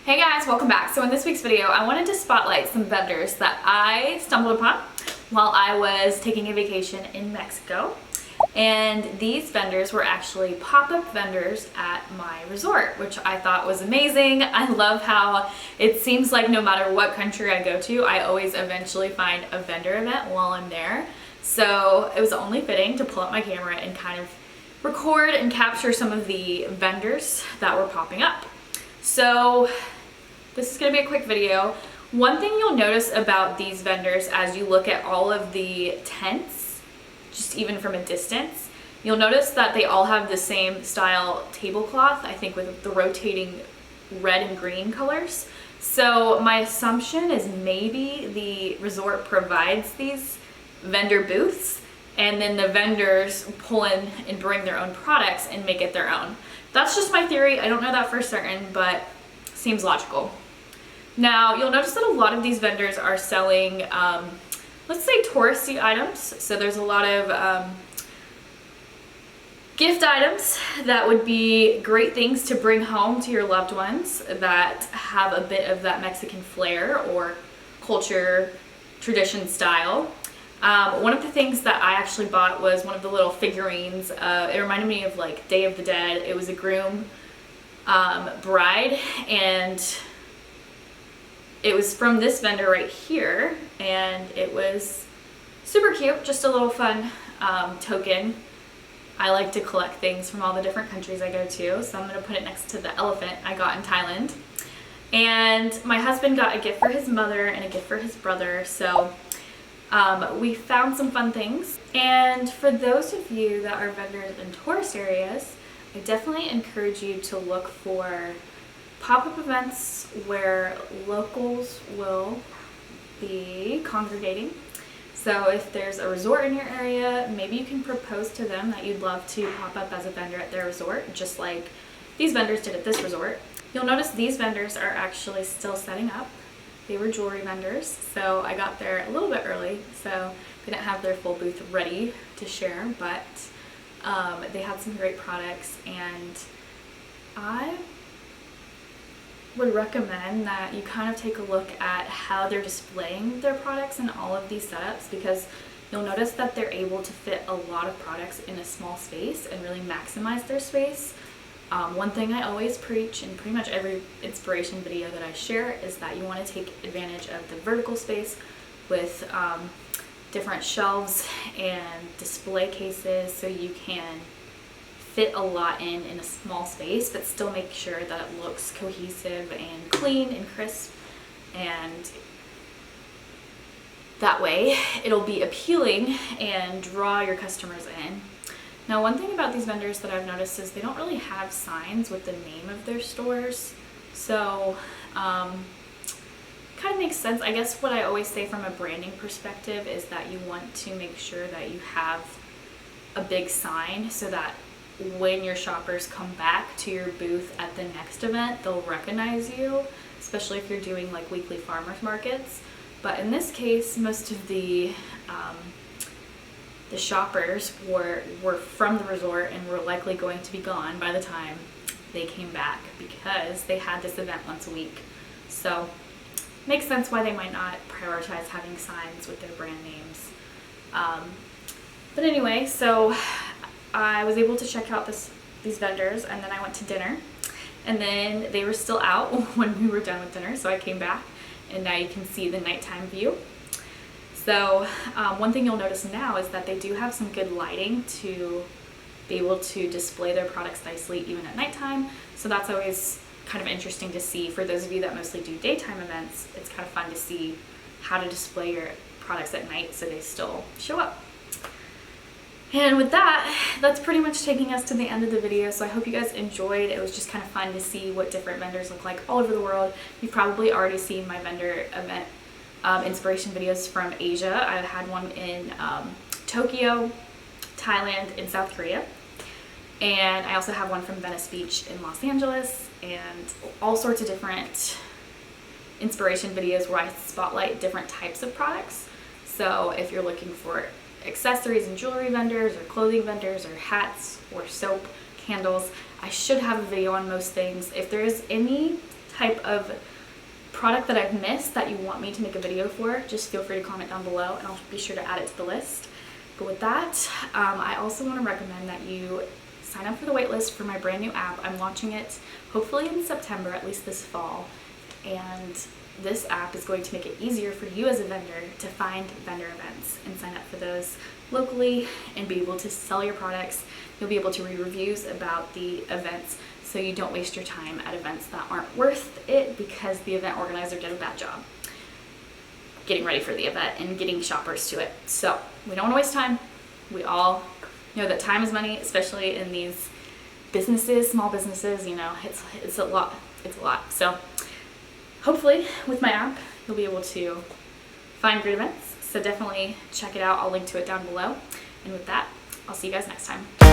Hey guys, welcome back. So in this week's video, I wanted to spotlight some vendors that I stumbled upon while I was taking a vacation in Mexico. And these vendors were actually pop-up vendors at my resort, which I thought was amazing. I love how it seems like no matter what country I go to, I always eventually find a vendor event while I'm there. So it was only fitting to pull up my camera and kind of record and capture some of the vendors that were popping up. So this is going to be a quick video. One thing you'll notice about these vendors as you look at all of the tents, just even from a distance, you'll notice that they all have the same style tablecloth, I think with the rotating red and green colors. So my assumption is maybe the resort provides these vendor booths and then the vendors pull in and bring their own products and make it their own. That's just my theory. I don't know that for certain, but seems logical. Now, you'll notice that a lot of these vendors are selling, let's say, touristy items. So there's a lot of gift items that would be great things to bring home to your loved ones that have a bit of that Mexican flair or culture, tradition style. One of the things that I actually bought was one of the little figurines. It reminded me of like Day of the Dead. It was a groom, bride, and it was from this vendor right here, and it was super cute, just a little fun token. I like to collect things from all the different countries I go to, so I'm going to put it next to the elephant I got in Thailand. And my husband got a gift for his mother and a gift for his brother, so we found some fun things. And for those of you that are vendors in tourist areas, I definitely encourage you to look for pop-up events where locals will be congregating. So if there's a resort in your area, maybe you can propose to them that you'd love to pop up as a vendor at their resort, just like these vendors did at this resort. You'll notice these vendors are actually still setting up. They were jewelry vendors, so I got there a little bit early, so they didn't have their full booth ready to share, but they had some great products, and I would recommend that you kind of take a look at how they're displaying their products in all of these setups, because you'll notice that they're able to fit a lot of products in a small space and really maximize their space. One thing I always preach in pretty much every inspiration video that I share is that you want to take advantage of the vertical space with different shelves and display cases so you can fit a lot in a small space but still make sure that it looks cohesive and clean and crisp, and that way it'll be appealing and draw your customers in. Now, one thing about these vendors that I've noticed is they don't really have signs with the name of their stores, so kind of makes sense. I guess what I always say from a branding perspective is that you want to make sure that you have a big sign so that when your shoppers come back to your booth at the next event, they'll recognize you, especially if you're doing like weekly farmers markets. But in this case, most of the shoppers were from the resort and were likely going to be gone by the time they came back because they had this event once a week. So makes sense why they might not prioritize having signs with their brand names. But anyway, so I was able to check out these vendors, and then I went to dinner, and then they were still out when we were done with dinner, so I came back, and now you can see the nighttime view. So one thing you'll notice now is that they do have some good lighting to be able to display their products nicely even at nighttime, so that's always kind of interesting to see. For those of you that mostly do daytime events, it's kind of fun to see how to display your products at night so they still show up. And with that, that's pretty much taking us to the end of the video, so I hope you guys enjoyed. It was just kind of fun to see what different vendors look like all over the world. You've probably already seen my vendor event inspiration videos from Asia. I had one in Tokyo, Thailand, and South Korea. And I also have one from Venice Beach in Los Angeles, and all sorts of different inspiration videos where I spotlight different types of products. So if you're looking for accessories and jewelry vendors or clothing vendors or hats or soap, candles, I should have a video on most things. If there is any type of product that I've missed that you want me to make a video for, just feel free to comment down below and I'll be sure to add it to the list. But with that, I also want to recommend that you sign up for the waitlist for my brand new app. I'm launching it hopefully in September, at least this fall, and this app is going to make it easier for you as a vendor to find vendor events and sign up for those locally and be able to sell your products. You'll be able to read reviews about the events so you don't waste your time at events that aren't worth it because the event organizer did a bad job getting ready for the event and getting shoppers to it. So we don't want to waste time. We all know that time is money, especially in these businesses, small businesses, you know, it's a lot. It's a lot. So hopefully with my app, you'll be able to find great events. So definitely check it out. I'll link to it down below. And with that, I'll see you guys next time.